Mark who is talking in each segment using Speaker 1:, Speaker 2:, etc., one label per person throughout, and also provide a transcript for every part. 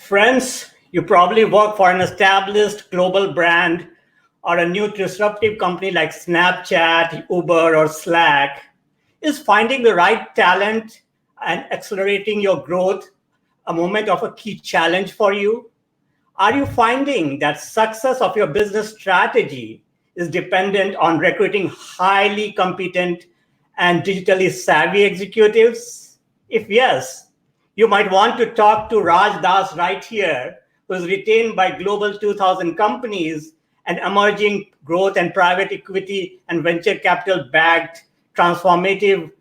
Speaker 1: Friends, you probably work for an established global brand or a new disruptive company like Snapchat, Uber, or Slack. Is finding the right talent and accelerating your growth a moment of a key challenge for you? Are you finding that success of your business strategy is dependent on recruiting highly competent and digitally savvy executives? If yes, you might want to talk to Raj Das right here, who is retained by Global 2000 companies and emerging growth and private equity and venture capital backed transformative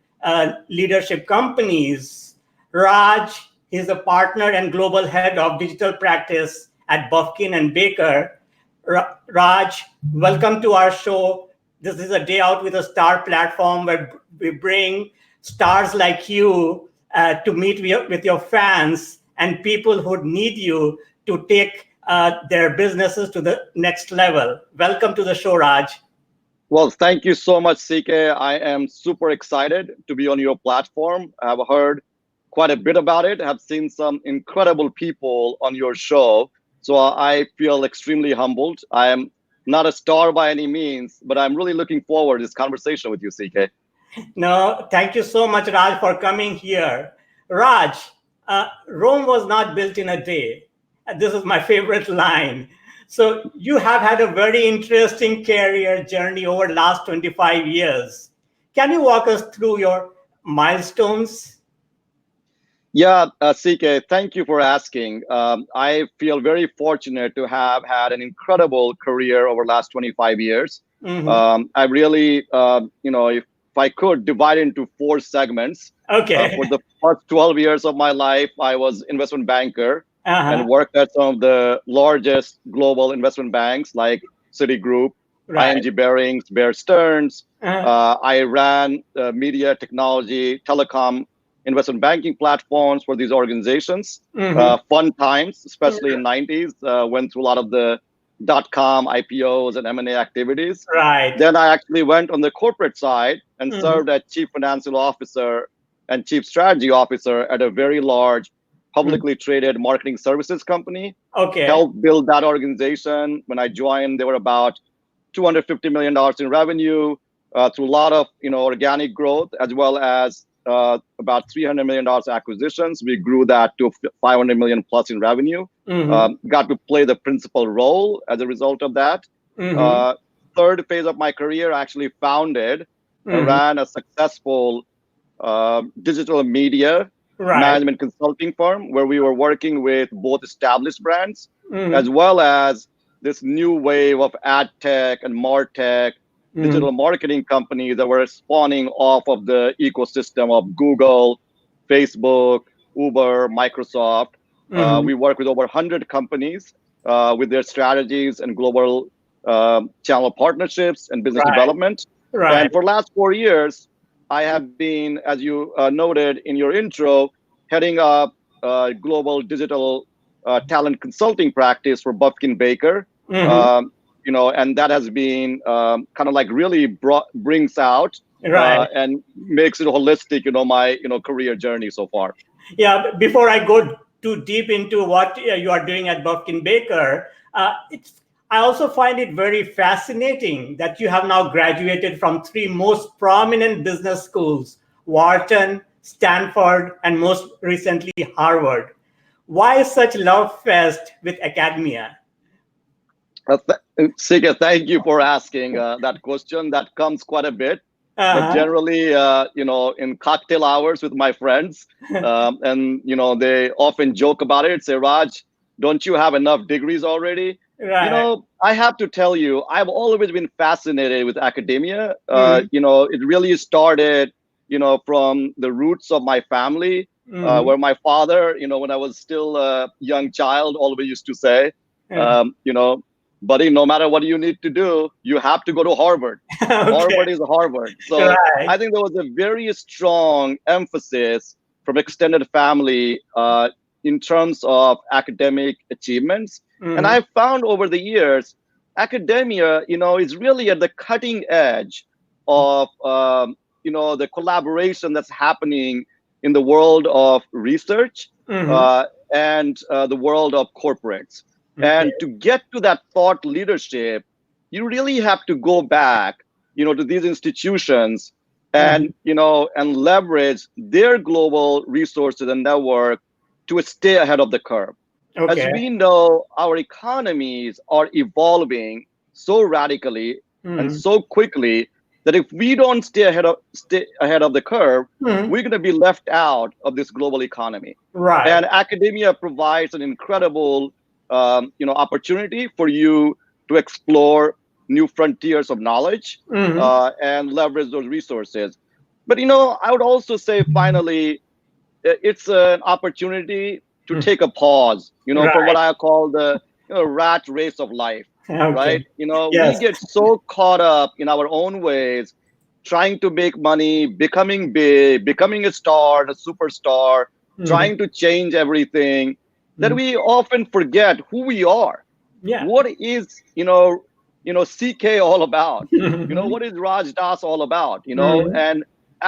Speaker 1: leadership companies. Raj is a partner and global head of digital practice at Bufkin and Baker. Raj, welcome to our show. This is a day out with a star platform where we bring stars like you to meet with your fans and people who need you to take their businesses to the next level. Welcome to the show, Raj.
Speaker 2: Well, thank you so much, CK. I am super excited to be on your platform. I've heard quite a bit about it. I've seen some incredible people on your show. So I feel extremely humbled. I am not a star by any means, but I'm really looking forward to this conversation with you, CK.
Speaker 1: No, thank you so much, Raj, for coming here. Raj, Rome was not built in a day. This is my favorite line. So you have had a very interesting career journey over the last 25 years. Can you walk us through your milestones?
Speaker 2: Yeah, CK, thank you for asking. I feel very fortunate to have had an incredible career over the last 25 years.
Speaker 1: Mm-hmm.
Speaker 2: I really, if I could divide into four segments.
Speaker 1: Okay.
Speaker 2: For the first 12 years of my life, I was investment banker
Speaker 1: Uh-huh.
Speaker 2: and worked at some of the largest global investment banks like Citigroup,
Speaker 1: Right.
Speaker 2: ING Barings, Bear Stearns.
Speaker 1: Uh-huh.
Speaker 2: I ran media, technology, telecom, investment banking platforms for these organizations.
Speaker 1: Mm-hmm.
Speaker 2: Fun times, especially in 90s, went through a lot of the dot-com IPOs and M&A activities.
Speaker 1: Right.
Speaker 2: Then I actually went on the corporate side and
Speaker 1: Mm-hmm.
Speaker 2: served as chief financial officer and chief strategy officer at a very large publicly traded marketing services company.
Speaker 1: Okay.
Speaker 2: Helped build that organization. When I joined, they were about $250 million in revenue through a lot of organic growth, as well as about $300 million acquisitions. We grew that to 500 million plus in revenue.
Speaker 1: Mm-hmm.
Speaker 2: Got to play the principal role as a result of that.
Speaker 1: Mm-hmm.
Speaker 2: Third phase of my career, I actually founded and
Speaker 1: Mm-hmm.
Speaker 2: ran a successful digital media
Speaker 1: Right.
Speaker 2: management consulting firm where we were working with both established brands
Speaker 1: Mm-hmm.
Speaker 2: as well as this new wave of ad tech and martech digital marketing companies that were spawning off of the ecosystem of Google, Facebook, Uber, Microsoft.
Speaker 1: Mm-hmm.
Speaker 2: We work with over 100 companies with their strategies and global channel partnerships and business
Speaker 1: Right.
Speaker 2: development.
Speaker 1: Right.
Speaker 2: And for the last 4 years, I have been, as you noted in your intro, heading up global digital talent consulting practice for Bufkin Baker.
Speaker 1: Mm-hmm.
Speaker 2: And that has been kind of like really brings out
Speaker 1: Right.
Speaker 2: and makes it holistic, my career journey so far.
Speaker 1: Yeah, before I go too deep into what you are doing at Bufkin Baker, I also find it very fascinating that you have now graduated from three most prominent business schools, Wharton, Stanford, and most recently Harvard. Why such love fest with academia?
Speaker 2: Sika, thank you for asking that question. That comes quite a bit. But
Speaker 1: Uh-huh.
Speaker 2: generally, in cocktail hours with my friends, and they often joke about it. Say, Raj, don't you have enough degrees already?
Speaker 1: Right.
Speaker 2: I have to tell you, I've always been fascinated with academia.
Speaker 1: Mhm.
Speaker 2: It really started, from the roots of my family,
Speaker 1: Mhm.
Speaker 2: where my father, when I was still a young child, always used to say,
Speaker 1: Yeah.
Speaker 2: buddy, no matter what you need to do, you have to go to Harvard.
Speaker 1: Okay.
Speaker 2: Harvard is Harvard. So
Speaker 1: Right.
Speaker 2: I think there was a very strong emphasis from extended family in terms of academic achievements. And
Speaker 1: Mhm.
Speaker 2: I've found over the years, academia, is really at the cutting edge of, the collaboration that's happening in the world of research
Speaker 1: Mhm.
Speaker 2: and the world of corporates.
Speaker 1: Okay.
Speaker 2: And to get to that thought leadership, you really have to go back, to these institutions
Speaker 1: Mhm.
Speaker 2: and leverage their global resources and network to stay ahead of the curve. As
Speaker 1: Okay.
Speaker 2: we know, our economies are evolving so radically and
Speaker 1: Mhm.
Speaker 2: so quickly that if we don't stay ahead of the curve,
Speaker 1: Mhm.
Speaker 2: we're going to be left out of this global economy.
Speaker 1: Right.
Speaker 2: And academia provides an incredible, opportunity for you to explore new frontiers of knowledge
Speaker 1: Mhm.
Speaker 2: and leverage those resources. But I would also say finally, it's an opportunity to
Speaker 1: Mhm.
Speaker 2: take a pause, from what
Speaker 1: Right.
Speaker 2: I call the rat race of life,
Speaker 1: Okay.
Speaker 2: right? We
Speaker 1: Yes.
Speaker 2: get so caught up in our own ways, trying to make money, becoming big, becoming a star, a superstar,
Speaker 1: Mhm.
Speaker 2: trying to change everything, that
Speaker 1: Mhm.
Speaker 2: we often forget who we are.
Speaker 1: Yeah.
Speaker 2: What is, CK all about?
Speaker 1: Mhm.
Speaker 2: What is Raj Das all about?
Speaker 1: Mhm.
Speaker 2: And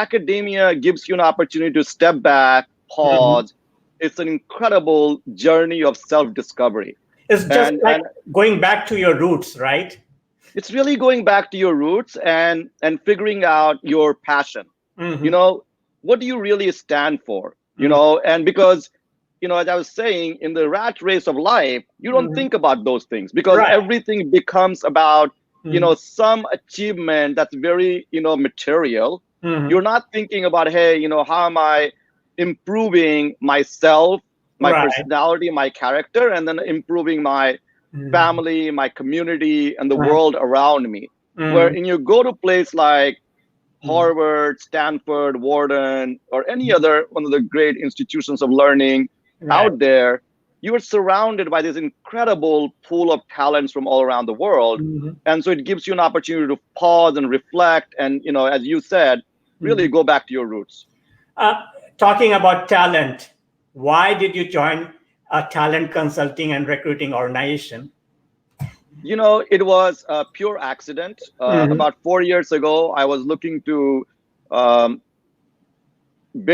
Speaker 2: academia gives you an opportunity to step back,
Speaker 1: Mhm.
Speaker 2: pause. It's an incredible journey of self-discovery.
Speaker 1: It's just
Speaker 2: And
Speaker 1: like
Speaker 2: and
Speaker 1: going back to your roots, right?
Speaker 2: it's really going back to your roots and figuring out your passion. you
Speaker 1: Mhm.
Speaker 2: know what do you really stand for?
Speaker 1: Mhm.
Speaker 2: And because as I was saying, in the rat race of life, you don't
Speaker 1: Mhm.
Speaker 2: think about those things because
Speaker 1: Right.
Speaker 2: everything becomes about
Speaker 1: Mhm.
Speaker 2: some achievement that's very material.
Speaker 1: Mhm.
Speaker 2: You're not thinking about, hey, how am I improving myself, my
Speaker 1: Right.
Speaker 2: personality, my character, and then improving my
Speaker 1: Mhm.
Speaker 2: family, my community, and the
Speaker 1: Uh-huh.
Speaker 2: world around me. Where
Speaker 1: Mhm.
Speaker 2: in you go to place like
Speaker 1: Mhm.
Speaker 2: Harvard, Stanford, Wharton, or any other one of the great institutions of learning
Speaker 1: Right.
Speaker 2: out there, you are surrounded by this incredible pool of talents from all around the world.
Speaker 1: Mhm.
Speaker 2: And so it gives you an opportunity to pause and reflect and, as you said, really
Speaker 1: Mhm.
Speaker 2: go back to your roots.
Speaker 1: Uh, Talking about talent, why did you join a talent consulting and recruiting organization?
Speaker 2: It was a pure accident.
Speaker 1: Mhm.
Speaker 2: About 4 years ago, I was looking to um,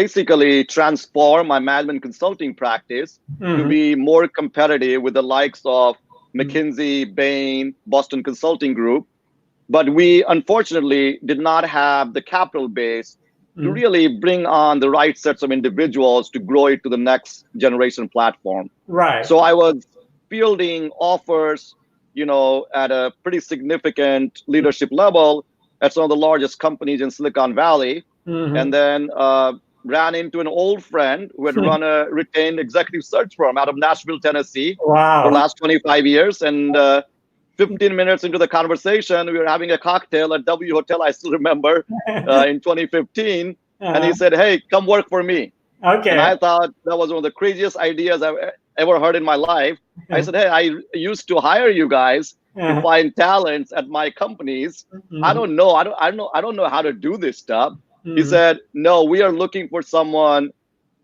Speaker 2: basically transform my management consulting practice to
Speaker 1: Mhm.
Speaker 2: be more competitive with the likes of
Speaker 1: Mhm.
Speaker 2: McKinsey, Bain, Boston Consulting Group. But we unfortunately did not have the capital base to
Speaker 1: Mhm.
Speaker 2: really bring on the right sets of individuals to grow it to the next generation platform.
Speaker 1: Right.
Speaker 2: So I was fielding offers, at a pretty significant leadership level at some of the largest companies in Silicon Valley. And
Speaker 1: Mhm.
Speaker 2: then ran into an old friend who had run a retained executive search firm out of Nashville, Tennessee for the
Speaker 1: Wow.
Speaker 2: last 25 years. And 15 minutes into the conversation, we were having a cocktail at W Hotel, I still remember, in 2015. And he
Speaker 1: Uh-huh.
Speaker 2: said, hey, come work for me. And
Speaker 1: Okay.
Speaker 2: I thought that was one of the craziest ideas I've ever heard in my life. I said, hey, I used to hire you guys to
Speaker 1: Uh-huh.
Speaker 2: find talents at my companies. I
Speaker 1: Mhm.
Speaker 2: don't know. I don't know how to do this stuff. He
Speaker 1: Mhm.
Speaker 2: said, no, we are looking for someone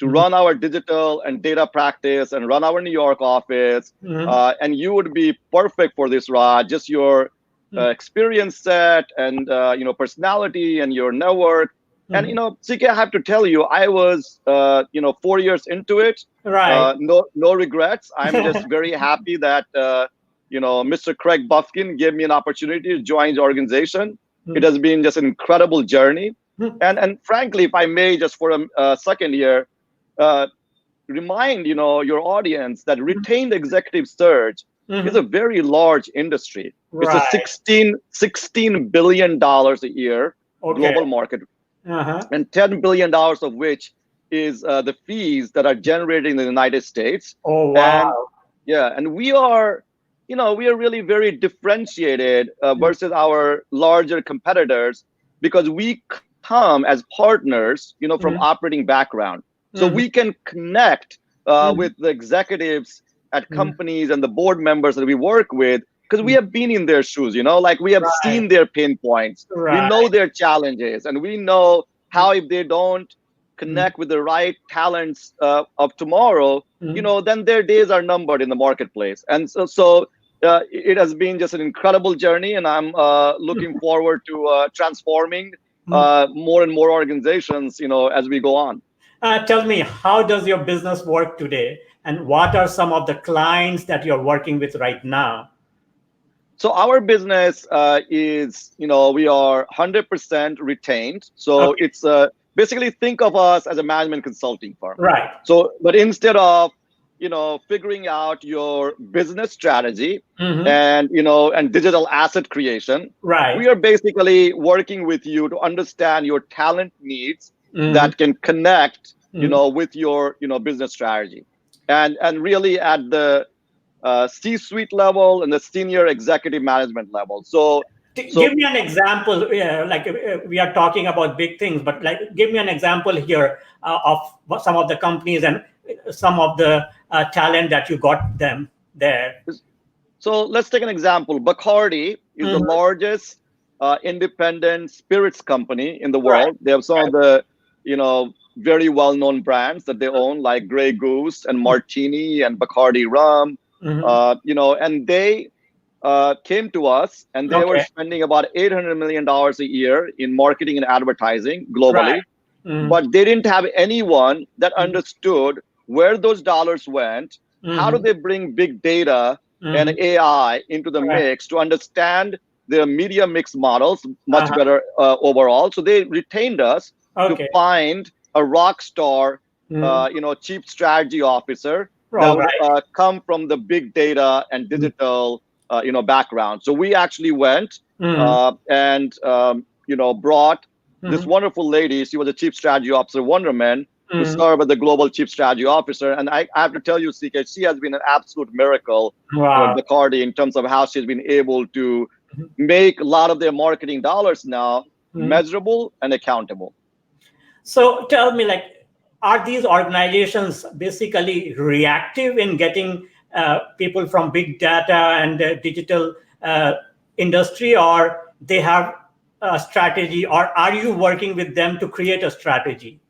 Speaker 2: to
Speaker 1: Mhm.
Speaker 2: run our digital and data practice and run our New York office.
Speaker 1: Mhm.
Speaker 2: And you would be perfect for this, Rod. Just your experience set and personality and your network. And
Speaker 1: Mhm.
Speaker 2: CK, I have to tell you, I was 4 years into it.
Speaker 1: Right.
Speaker 2: No regrets. I'm just very happy that Mr. Craig Buffkin gave me an opportunity to join the organization. It
Speaker 1: Mhm.
Speaker 2: has been just an incredible journey. And frankly, if I may, just for a second here, uh, remind your audience that retained executive search is a
Speaker 1: Mhm.
Speaker 2: very large industry. It's a
Speaker 1: Right.
Speaker 2: 16 billion dollars a year
Speaker 1: Okay.
Speaker 2: global market,
Speaker 1: Uh-huh.
Speaker 2: and $10 billion of which is the fees that are generated in the United States.
Speaker 1: Oh,
Speaker 2: And
Speaker 1: wow.
Speaker 2: yeah, and we are really very differentiated versus our larger competitors because we come as partners, from
Speaker 1: Mhm.
Speaker 2: operating background. So we
Speaker 1: Mhm.
Speaker 2: can connect with
Speaker 1: Mhm.
Speaker 2: the executives at
Speaker 1: Mhm.
Speaker 2: companies and the board members that we work with because we
Speaker 1: Mhm.
Speaker 2: have been in their shoes, like we have
Speaker 1: Right.
Speaker 2: seen their pain points. We
Speaker 1: Right.
Speaker 2: know their challenges and we know how if they don't
Speaker 1: Mhm.
Speaker 2: connect with the right talents of tomorrow,
Speaker 1: Mhm.
Speaker 2: then their days are numbered in the marketplace. And so it has been just an incredible journey, and I'm looking forward to transforming
Speaker 1: Mhm.
Speaker 2: more and more organizations, as we go on.
Speaker 1: Tell me, how does your business work today? And what are some of the clients that you're working with right now?
Speaker 2: So our business is, we are 100% retained. So
Speaker 1: Okay,
Speaker 2: it's basically think of us as a management consulting firm.
Speaker 1: right.
Speaker 2: So, but instead of, figuring out your business strategy
Speaker 1: Hmm.
Speaker 2: and digital asset creation, we
Speaker 1: Right.
Speaker 2: are basically working with you to understand your talent needs
Speaker 1: Hmm.
Speaker 2: that can connect,
Speaker 1: Hmm.
Speaker 2: with your, business strategy, and really at the C-suite level and the senior executive management level. So
Speaker 1: Give me an example. Like we are talking about big things, but like give me an example here of some of the companies and some of the talent that you got them there.
Speaker 2: so let's take an example. Bacardi is the
Speaker 1: Mhm.
Speaker 2: largest independent spirits company in the
Speaker 1: Right.
Speaker 2: world. They have some of the, very well-known brands that they own, like Grey Goose and Martini and Bacardi Rum.
Speaker 1: Mm-hmm.
Speaker 2: And they came to us and they were
Speaker 1: Okay.
Speaker 2: spending about $800 million a year in marketing and advertising
Speaker 1: Right.
Speaker 2: globally,
Speaker 1: Mm-hmm.
Speaker 2: but they didn't have anyone that understood where those dollars went. How do
Speaker 1: Mm-hmm.
Speaker 2: they bring big data and
Speaker 1: Mm-hmm.
Speaker 2: AI into the
Speaker 1: Right.
Speaker 2: mix to understand their media mix models much
Speaker 1: Uh-huh.
Speaker 2: better overall? So they retained us to
Speaker 1: Okay.
Speaker 2: find a rock star,
Speaker 1: Mm-hmm.
Speaker 2: chief strategy officer that
Speaker 1: All
Speaker 2: would
Speaker 1: right.
Speaker 2: come from the big data and digital, background. So we actually went
Speaker 1: Mm-hmm.
Speaker 2: and brought this
Speaker 1: Mm-hmm.
Speaker 2: wonderful lady. She was a chief strategy officer, Wonderman, to
Speaker 1: Mm-hmm.
Speaker 2: serve as the global chief strategy officer. And I have to tell you, CK, she has been an absolute miracle,
Speaker 1: Wow.
Speaker 2: Bacardi, in terms of how she's been able to
Speaker 1: Mm-hmm.
Speaker 2: make a lot of their marketing dollars now
Speaker 1: Mm-hmm.
Speaker 2: measurable and accountable.
Speaker 1: So tell me, like, are these organizations basically reactive in getting people from big data and digital uh, industry, or they have a strategy, or are you working with them to create a strategy?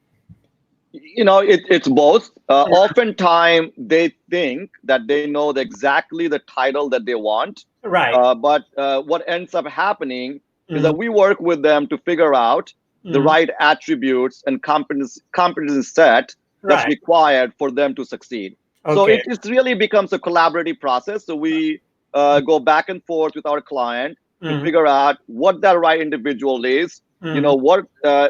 Speaker 2: It's both. Oftentimes, they think that they know exactly the title that they want.
Speaker 1: Right.
Speaker 2: But what ends up happening is
Speaker 1: Mm,
Speaker 2: that we work with them to figure out the
Speaker 1: mm,
Speaker 2: right attributes and competence set that's
Speaker 1: right.
Speaker 2: required for them to succeed. So
Speaker 1: Okay.
Speaker 2: it really becomes a collaborative process. So we go back and forth with our client to
Speaker 1: Mm,
Speaker 2: figure out what that right individual is.
Speaker 1: mm,
Speaker 2: What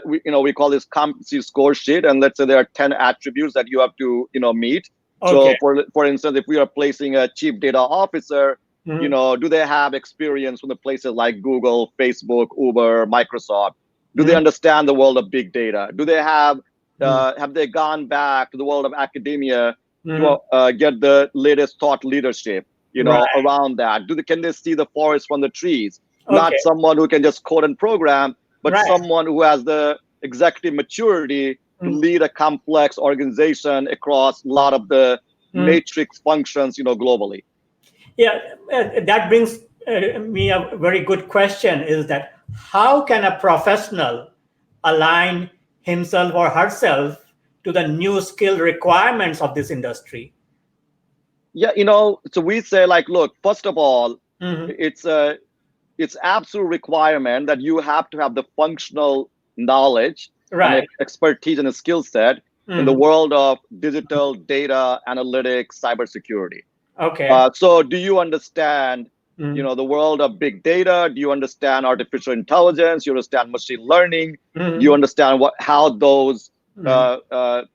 Speaker 2: we call this competency score sheet, and let's say there are 10 attributes that you have to meet.
Speaker 1: okay.
Speaker 2: So for instance, if we are placing a chief data officer,
Speaker 1: Mm,
Speaker 2: do they have experience from the places like Google, Facebook, Uber, Microsoft? Do they
Speaker 1: mm,
Speaker 2: understand the world of big data? Do they
Speaker 1: mm,
Speaker 2: have they gone back to the world of academia to
Speaker 1: mm,
Speaker 2: get the latest thought leadership,
Speaker 1: right.
Speaker 2: around that? Can they see the forest from the trees? Not
Speaker 1: Okay.
Speaker 2: someone who can just code and program, but
Speaker 1: Right.
Speaker 2: someone who has the executive maturity to
Speaker 1: Mm,
Speaker 2: lead a complex organization across a lot of the
Speaker 1: mm.
Speaker 2: matrix functions, globally.
Speaker 1: Yeah, that brings me a very good question is that how can a professional align himself or herself to the new skill requirements of this industry?
Speaker 2: Yeah, so we say, like, look, first of all,
Speaker 1: Hmm.
Speaker 2: it's a it's absolute requirement that you have to have the functional knowledge and
Speaker 1: Right.
Speaker 2: expertise and a skill set in the
Speaker 1: Hmm.
Speaker 2: world of digital data analytics, cybersecurity.
Speaker 1: Okay.
Speaker 2: So do you understand,
Speaker 1: Mm-hmm.
Speaker 2: the world of big data? Do you understand artificial intelligence? You understand machine learning? Do you
Speaker 1: Hmm.
Speaker 2: understand how those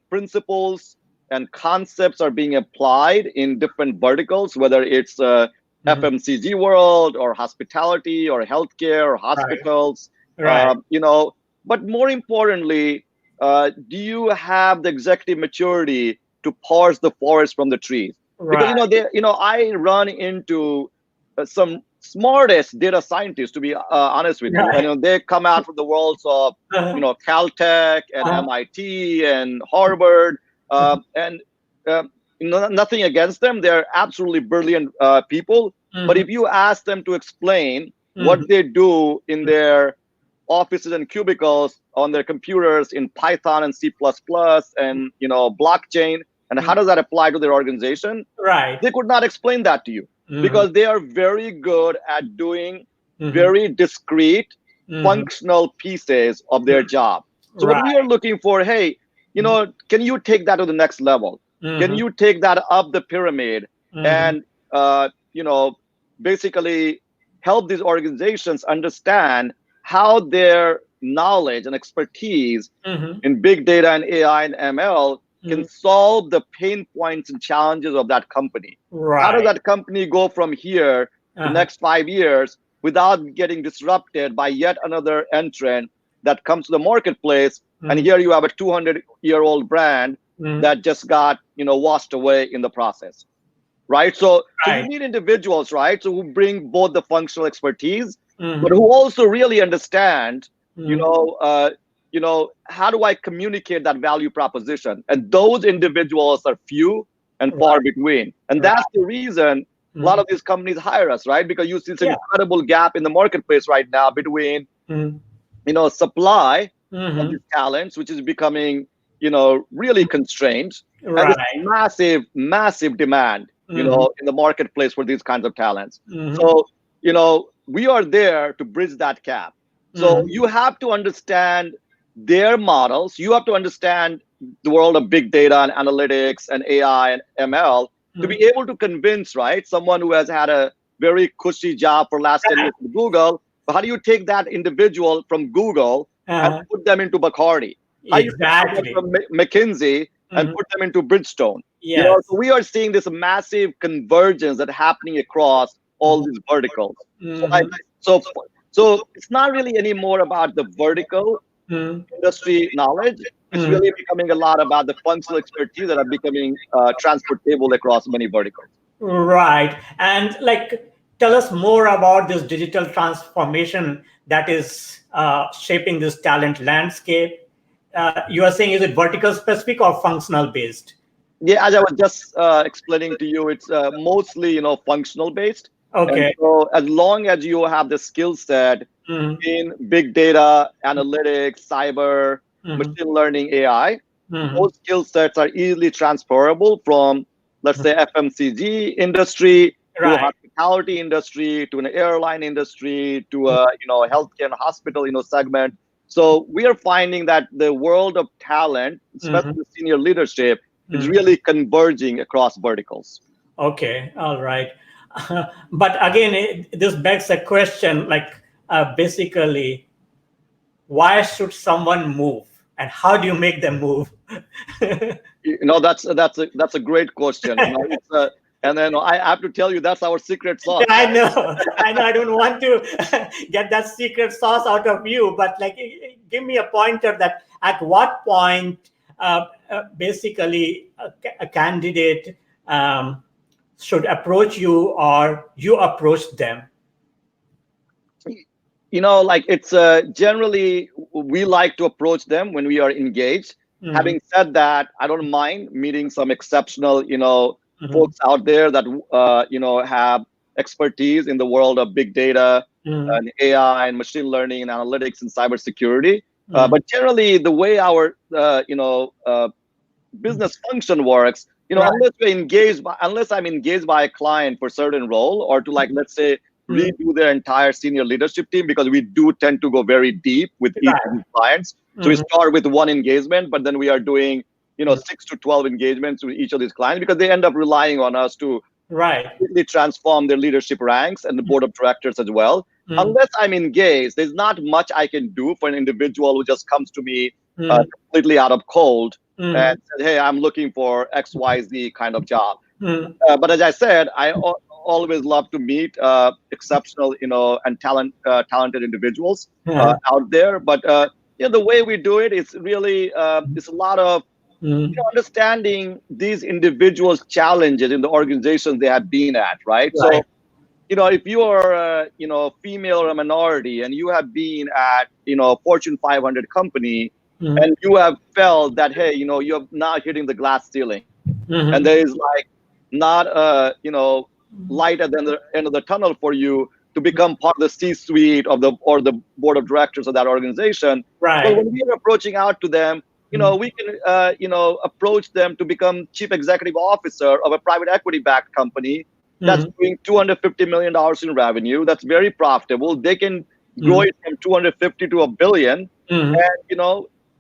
Speaker 2: principles and concepts are being applied in different verticals, whether it's
Speaker 1: Hmm.
Speaker 2: FMCG world or hospitality or healthcare or
Speaker 1: Right.
Speaker 2: hospitals?
Speaker 1: Right.
Speaker 2: But more importantly, do you have the executive maturity to parse the forest from the trees? Because
Speaker 1: Right.
Speaker 2: I run into some smartest data scientists, to be honest with you, and
Speaker 1: Right.
Speaker 2: they come out from the worlds of
Speaker 1: Uh-huh.
Speaker 2: Caltech and
Speaker 1: Uh-huh.
Speaker 2: MIT and Harvard, and um, nothing against them. They're absolutely brilliant people. But
Speaker 1: Hmm.
Speaker 2: if you ask them to explain
Speaker 1: Hmm.
Speaker 2: what they do in their offices and cubicles on their computers in Python and C++ and blockchain, and how
Speaker 1: Hmm.
Speaker 2: does that apply to their organization,
Speaker 1: Right.
Speaker 2: they could not explain that to you,
Speaker 1: Hmm.
Speaker 2: because they are very good at doing
Speaker 1: Hmm.
Speaker 2: very discrete
Speaker 1: Hmm.
Speaker 2: functional pieces of their job. So what we
Speaker 1: Right.
Speaker 2: are looking for, hey, can you take that to the next level? Can you take that up the pyramid and basically help these organizations understand how their knowledge and expertise in big data and AI and ML can solve the pain points and challenges of that company? How does that company go from here to next 5 years without getting disrupted by yet another entrant that comes to the marketplace? And here you have a 200-year-old brand that just got washed away in the process, right? So you need individuals, right? So who bring both the functional expertise, but who also really understand, how do I communicate that value proposition? And those individuals are few and far between. And that's the reason a lot of these companies hire us, right? Because you see this incredible gap in the marketplace right now between, supply of these talents, which is becoming, really constrained, and this massive demand, in the marketplace for these kinds of talents. So, we are there to bridge that gap. So you have to understand their models. You have to understand the world of big data and analytics and AI and ML to be able to convince, right, someone who has had a very cushy job for last 10 years at Google. But how do you take that individual from Google and put them into Bacardi? How do you take them from McKinsey and put them into Bridgestone? So we are seeing this massive convergence that's happening across all these verticals. So it's not really anymore about the vertical industry knowledge. It's really becoming a lot about the functional expertise that are becoming transportable across many verticals.
Speaker 1: Right. And tell us more about this digital transformation that is shaping this talent landscape. You are saying, is it vertical specific or functional based?
Speaker 2: Yeah, as I was just explaining to you, it's mostly, functional based.
Speaker 1: Okay.
Speaker 2: And so as long as you have the skill set in big data, analytics, cyber, machine learning, AI, those skill sets are easily transferable from, let's say, FMCG industry to a hospitality industry, to an airline industry, to a healthcare and hospital segment. So we are finding that the world of talent, especially senior leadership, is really converging across verticals.
Speaker 1: Okay, all right. But again, this begs a question, basically, why should someone move, and how do you make them move?
Speaker 2: That's a great question. And then I have to tell you, that's our secret sauce.
Speaker 1: I know. I don't want to get that secret sauce out of you, but give me a pointer that at what point, basically, a candidate should approach you or you approach them.
Speaker 2: It's generally we like to approach them when we are engaged. Having said that, I don't mind meeting some exceptional, folks out there that have expertise in the world of big data and AI and machine learning and analytics and cybersecurity. But generally, the way our business function works, unless I'm engaged by a client for a certain role, or to let's say redo their entire senior leadership team, because we do tend to go very deep with each of these clients. So we start with one engagement, but then we are doing 6 to 12 engagements with each of these clients, because they end up relying on us to completely transform their leadership ranks and the board of directors as well. Unless I'm engaged, there's not much I can do for an individual who just comes to me completely out of cold and says, hey, I'm looking for XYZ kind of job. But as I said, I always love to meet exceptional, and talented individuals out there. But the way we do it is really it's a lot of understanding these individuals' challenges in the organizations they have been at, right? So, if you are a female or a minority and you have been at Fortune 500 company, and you have felt that, hey, you're not hitting the glass ceiling, and there is not light at the end of the tunnel for you to become part of the C-suite of the board of directors of that organization. So when we are approaching out to them, we can approach them to become chief executive officer of a private equity backed company that's doing $250 million in revenue, that's very profitable. They can grow it from 250 to $1 billion, and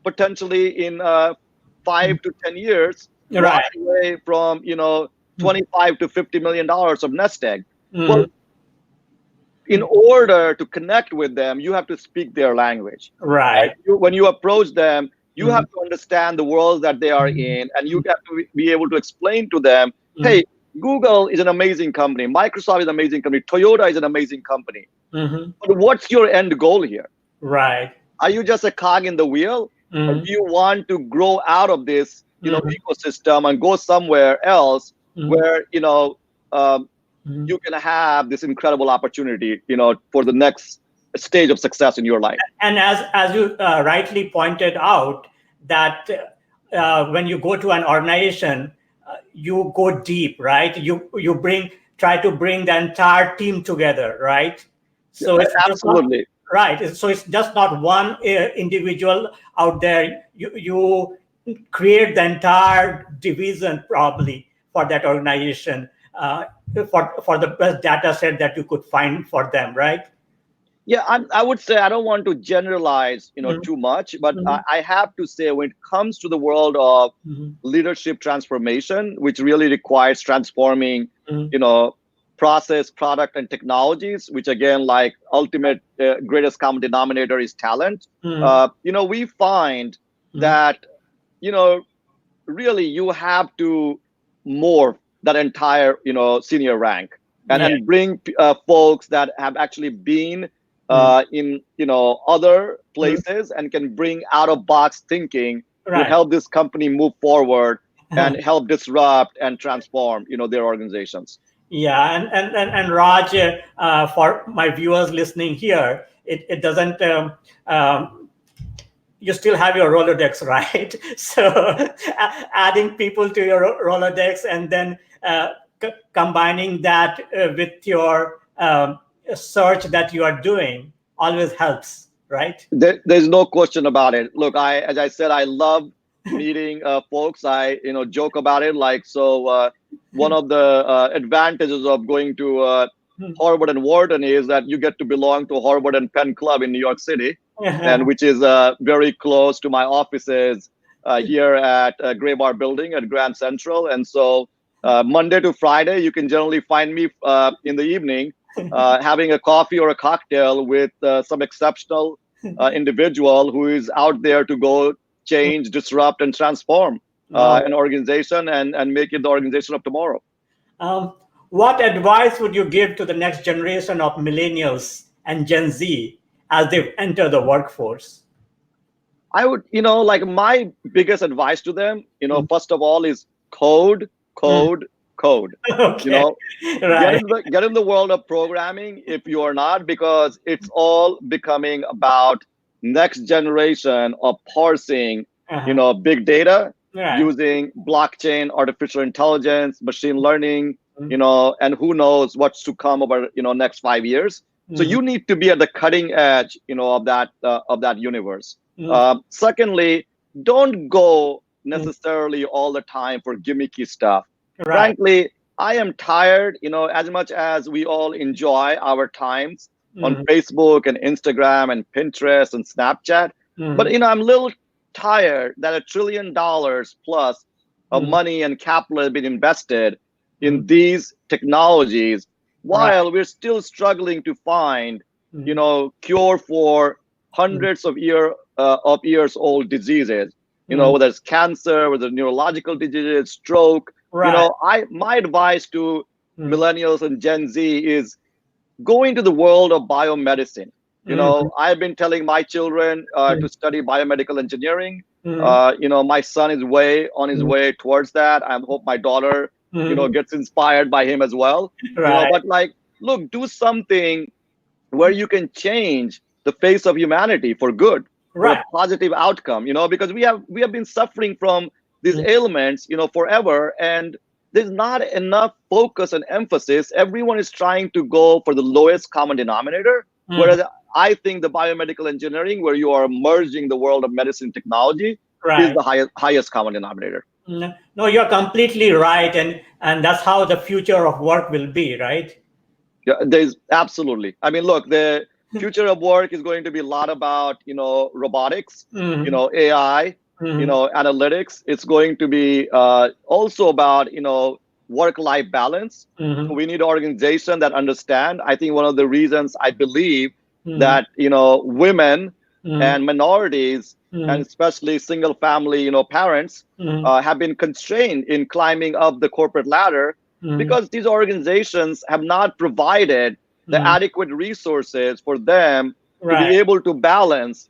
Speaker 2: potentially in 5 to 10 years,
Speaker 1: Right.
Speaker 2: walk away from, 25 to $50 million of nest egg. Well,
Speaker 1: Mhm.
Speaker 2: in order to connect with them, you have to speak their language. Right?
Speaker 1: Right.
Speaker 2: When you approach them, you have
Speaker 1: Mhm.
Speaker 2: to understand the world that they are in, and you have to be able to explain to them, hey, Google is an amazing company, Microsoft is an amazing company, Toyota is an amazing company.
Speaker 1: Mhm.
Speaker 2: But what's your end goal here?
Speaker 1: Right.
Speaker 2: Are you just a cog in the wheel, or do
Speaker 1: Mhm.
Speaker 2: you want to grow out of this,
Speaker 1: Mhm.
Speaker 2: ecosystem and go somewhere else
Speaker 1: Mhm.
Speaker 2: where um,
Speaker 1: Mhm.
Speaker 2: you can have this incredible opportunity, for the next stage of success in your life?
Speaker 1: And as you rightly pointed out, that when you go to an organization, you go deep, right? You try to bring the entire team together, right? So it's just not
Speaker 2: Absolutely.
Speaker 1: right. So it's just not one individual out there. You create the entire division probably for that organization, for the best data set that you could find for them, right?
Speaker 2: Yeah, I would say I don't want to generalize,
Speaker 1: Mhm.
Speaker 2: too much, but
Speaker 1: Mhm.
Speaker 2: I have to say when it comes to the world of
Speaker 1: Mhm.
Speaker 2: leadership transformation, which really requires transforming,
Speaker 1: Mhm.
Speaker 2: you know, process, product, and technologies, which again, like ultimate greatest common denominator is talent.
Speaker 1: Mhm.
Speaker 2: We find
Speaker 1: Mhm.
Speaker 2: that, you know, really you have to morph that entire senior rank, and
Speaker 1: Yeah.
Speaker 2: bring folks that have actually been
Speaker 1: Mhm.
Speaker 2: in other
Speaker 1: Mhm.
Speaker 2: places and can bring out of box thinking to
Speaker 1: Right.
Speaker 2: help this company move forward and help disrupt and transform their organizations.
Speaker 1: Yeah, and Raj, for my viewers listening here, it doesn't. You still have your Rolodex, right? So adding people to your Rolodex and then combining that with your search that you are doing always helps, right?
Speaker 2: There's no question about it. Look, as I said, I love meeting folks. I joke about it. Like, so one of the advantages of going to Harvard and Wharton is that you get to belong to Harvard and Penn Club in New York City, and which is very close to my offices here at Graybar Building at Grand Central. And so Monday to Friday, you can generally find me in the evening having a coffee or a cocktail with some exceptional individual who is out there to go change, disrupt, and transform
Speaker 1: No.
Speaker 2: an organization and make it the organization of tomorrow.
Speaker 1: Um, what advice would you give to the next generation of millennials and Gen Z as they enter the workforce?
Speaker 2: I would, like my biggest advice to them,
Speaker 1: Mm.
Speaker 2: first of all is code,
Speaker 1: Mm.
Speaker 2: code, code. You
Speaker 1: Okay,
Speaker 2: know,
Speaker 1: right.
Speaker 2: get in the world of programming if you are not, because it's all becoming about next generation of parsing,
Speaker 1: Uh-huh.
Speaker 2: big data
Speaker 1: Right.
Speaker 2: using blockchain, artificial intelligence, machine learning,
Speaker 1: Mm.
Speaker 2: and who knows what's to come over next 5 years. So
Speaker 1: Mhm.
Speaker 2: you need to be at the cutting edge, of that universe.
Speaker 1: Mm.
Speaker 2: Secondly, don't go
Speaker 1: Mm.
Speaker 2: necessarily all the time for gimmicky stuff.
Speaker 1: Right.
Speaker 2: Frankly, I am tired, as much as we all enjoy our times on
Speaker 1: Mhm.
Speaker 2: Facebook and Instagram and Pinterest and Snapchat. But,
Speaker 1: Mhm.
Speaker 2: I'm a little tired that $1 trillion plus of
Speaker 1: Mhm.
Speaker 2: money and capital has been invested
Speaker 1: Mhm.
Speaker 2: in these technologies
Speaker 1: Right.
Speaker 2: while we're still struggling to find,
Speaker 1: Mhm.
Speaker 2: cure for
Speaker 1: Mhm.
Speaker 2: hundreds of years old diseases,
Speaker 1: Mhm.
Speaker 2: whether it's cancer, whether it's neurological diseases, stroke.
Speaker 1: Right.
Speaker 2: My advice to
Speaker 1: Mhm.
Speaker 2: millennials and Gen Z is go into the world of biomedicine.
Speaker 1: Mhm.
Speaker 2: I've been telling my children
Speaker 1: Mhm.
Speaker 2: to study biomedical engineering.
Speaker 1: Mhm.
Speaker 2: My son is way on his
Speaker 1: Mhm.
Speaker 2: way towards that. I hope my daughter,
Speaker 1: Mhm.
Speaker 2: gets inspired by him as well.
Speaker 1: Right.
Speaker 2: But like, look, do something where you can change the face of humanity for good, for a
Speaker 1: Right.
Speaker 2: positive outcome, because we have been suffering from these
Speaker 1: Mhm.
Speaker 2: ailments, forever, and there's not enough focus and emphasis. Everyone is trying to go for the lowest common denominator,
Speaker 1: Mhm.
Speaker 2: whereas I think the biomedical engineering, where you are merging the world of medicine technology, is
Speaker 1: Right.
Speaker 2: the highest common denominator.
Speaker 1: No, you're completely right, and that's how the future of work will be, right?
Speaker 2: Yeah, there's absolutely. I mean, look, the future of work is going to be a lot about, robotics,
Speaker 1: Mhm.
Speaker 2: AI, you know, analytics. It's going to be also about, work-life balance. So we need an organization that understand. I think one of the reasons I believe that, women and minorities, and especially single family, parents, have been constrained in climbing up the corporate ladder because these organizations have not provided the adequate resources for them to be
Speaker 1: Right.
Speaker 2: able to balance,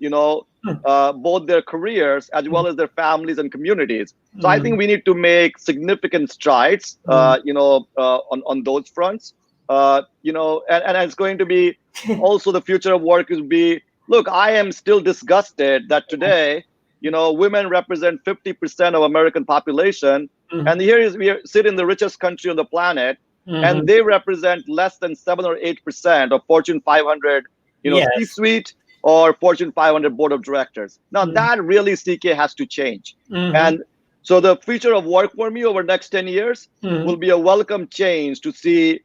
Speaker 2: both their careers as well as their families and communities. So I think we need to make significant strides, on those fronts. And it's going to be also the future of work is be. Look, I am still disgusted that today, women represent 50% of American population, and here is we sit in the richest country on the planet, and they represent less than 7 or 8% of Fortune 500,
Speaker 1: Yes.
Speaker 2: C-suite or Fortune 500 board of directors. Now that really, CK, has to change. And so the future of work for me over the next 10 years will be a welcome change to see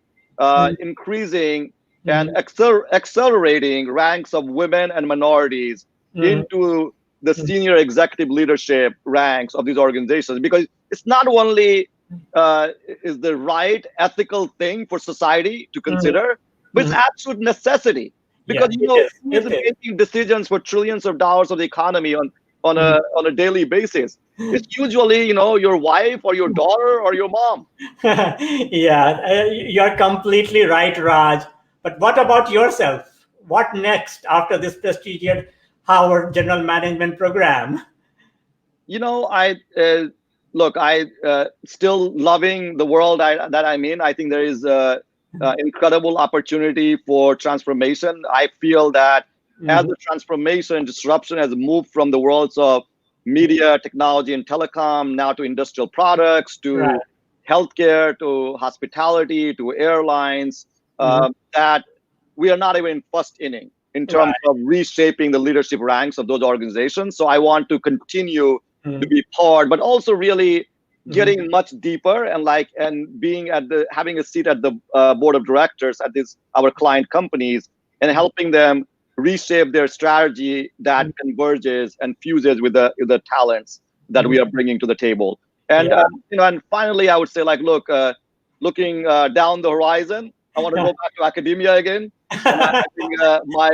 Speaker 2: increasing and accelerating ranks of women and minorities into the senior executive leadership ranks of these organizations, because it's not only is the right ethical thing for society to consider, but it's absolute necessity. Because
Speaker 1: Yeah,
Speaker 2: who is
Speaker 1: it is.
Speaker 2: making decisions for trillions of dollars of the economy on a daily basis? It's usually, your wife or your daughter or your mom.
Speaker 1: Yeah, you're completely right, Raj. But what about yourself? What next after this prestigious Howard General Management program?
Speaker 2: I look, I still loving the world that I'm in. I think there is incredible opportunity for transformation. I feel that as the transformation and disruption has moved from the worlds of media, technology, and telecom now to industrial products, to
Speaker 1: Right.
Speaker 2: healthcare, to hospitality, to airlines, that we are not even in first inning in terms
Speaker 1: Right.
Speaker 2: of reshaping the leadership ranks of those organizations. So I want to continue to
Speaker 1: Mm.
Speaker 2: be part, but also really getting much deeper and being having a seat at the board of directors at our client companies, and helping them reshape their strategy that converges and fuses with the talents that we are bringing to the table. And
Speaker 1: Yeah.
Speaker 2: and finally, I would say, look, looking down the horizon, I want to go back to academia again. And I think my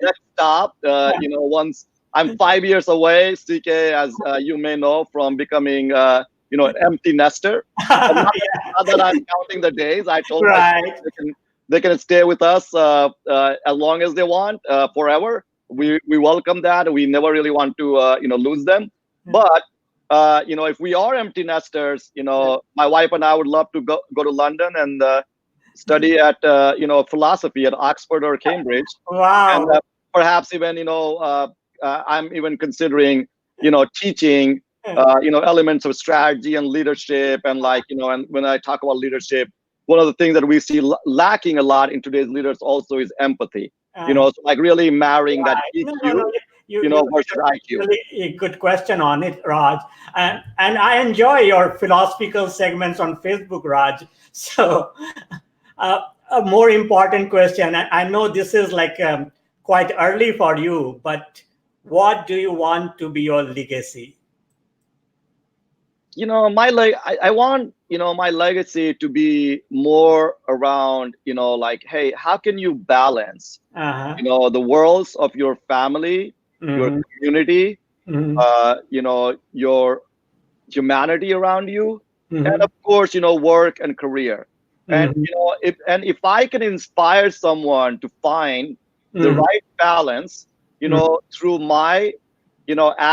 Speaker 2: next stop, once I'm 5 years away, CK, as you may know, from becoming, an empty nester. But not that I'm counting the days. I told my
Speaker 1: Right.
Speaker 2: students they can stay with us as long as they want, forever. We welcome that. We never really want to, lose them. But if we are empty nesters, my wife and I would love to go to London and study at philosophy at Oxford or Cambridge, and
Speaker 1: Wow.
Speaker 2: perhaps even I'm even considering teaching elements of strategy and leadership, and and when I talk about leadership, one of the things that we see lacking a lot in today's leaders also is empathy. So really marrying that
Speaker 1: Right. No.
Speaker 2: EQ,
Speaker 1: You
Speaker 2: versus IQ.
Speaker 1: really a good question on it, Raj. And I enjoy your philosophical segments on Facebook, Raj. So, a more important question. I know this is like quite early for you, but what do you want to be your legacy?
Speaker 2: I want my legacy to be more around hey, how can you balance
Speaker 1: Uh-huh.
Speaker 2: the worlds of your family, your
Speaker 1: Hmm.
Speaker 2: community,
Speaker 1: Hmm.
Speaker 2: your humanity around you, and
Speaker 1: Hmm.
Speaker 2: of course work and career. And
Speaker 1: Hmm.
Speaker 2: if I can inspire someone to find the
Speaker 1: Hmm.
Speaker 2: right balance, through my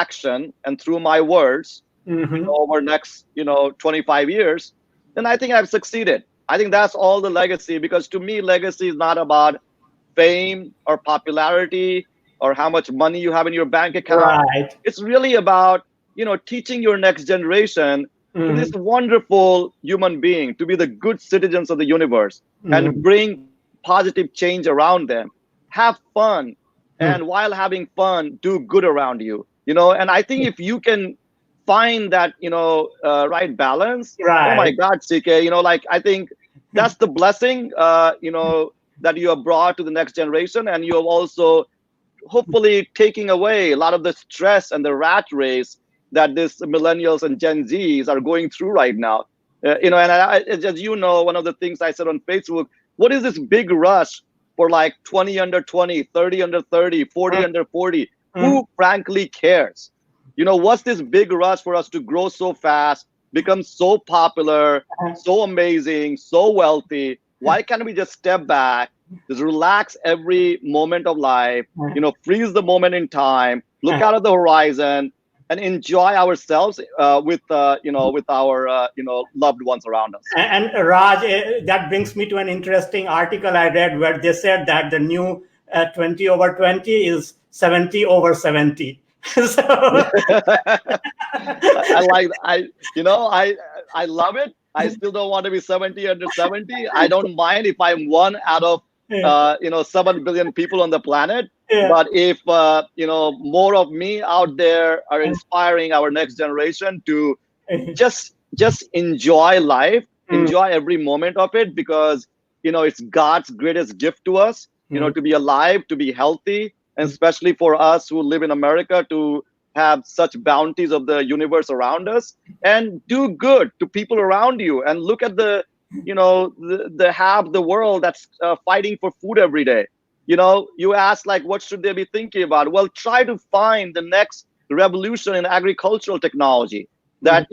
Speaker 2: action and through my words,
Speaker 1: Hmm.
Speaker 2: over next 25 years, then I think I've succeeded. I think that's all the legacy, because to me legacy is not about fame or popularity or how much money you have in your bank account.
Speaker 1: Right.
Speaker 2: It's really about teaching your next generation to be this
Speaker 1: Hmm.
Speaker 2: wonderful human being, to be the good citizens of the universe, and
Speaker 1: Hmm.
Speaker 2: bring positive change around them. Have fun, and while having fun, do good around you. And I think if you can find that right balance, oh my
Speaker 1: Right.
Speaker 2: God, CK, I think that's the blessing that you have brought to the next generation, and you have also hopefully taking away a lot of the stress and the rat race that this millennials and Gen Zs are going through right now. And as you know, one of the things I said on Facebook, what is this big rush for like 20 under 20, 30 under 30, 40 under 40? Who frankly cares? What's this big rush for us to grow so fast, become so popular, so amazing, so wealthy? Why can't we just step back, just relax every moment of life, freeze the moment in time, look out at the horizon, and enjoy ourselves with our loved ones around us.
Speaker 1: And Raj, that brings me to an interesting article I read where they said that the new 20 over 20 is 70 over 70. So
Speaker 2: I love it. I still don't want to be 70 under 70. I don't mind if I'm one out of 7 billion people on the planet.
Speaker 1: Yeah.
Speaker 2: But if more of me out there are inspiring our next generation to just enjoy life, enjoy every moment of it, because it's God's greatest gift to us, to be alive, to be healthy, and especially for us who live in America, to have such bounties of the universe around us, and do good to people around you, and look at the half the world that's fighting for food every day. You ask, like, what should they be thinking about? Well, try to find the next revolution in agricultural technology that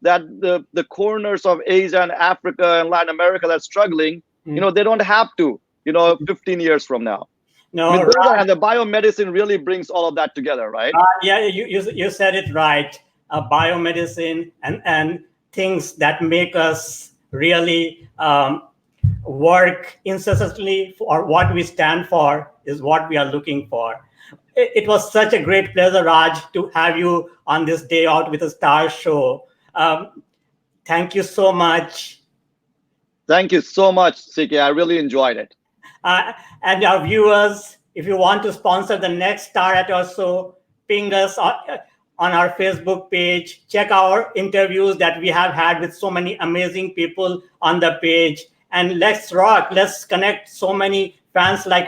Speaker 2: that the corners of Asia and Africa and Latin America that's struggling, they don't have to 15 years from now.
Speaker 1: No,
Speaker 2: and the biomedicine really brings all of that together, right?
Speaker 1: Yeah, you said it right. Biomedicine and things that make us really work incessantly for what we stand for is what we are looking for. It was such a great pleasure, Raj, to have you on this Day Out with the Stars show. Thank you so much.
Speaker 2: Thank you so much, CK. I really enjoyed it.
Speaker 1: And our viewers, if you want to sponsor the next Star at our show, ping us on our Facebook page. Check our interviews that we have had with so many amazing people on the page. And let's rock. Let's connect so many fans like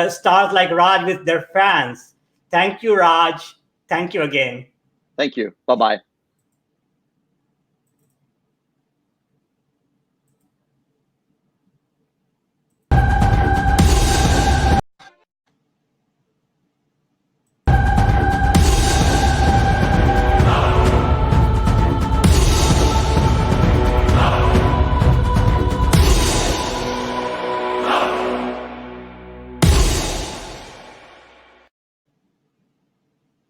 Speaker 1: stars like Raj with their fans. Thank you, Raj. Thank you again.
Speaker 2: Thank you. Bye-bye.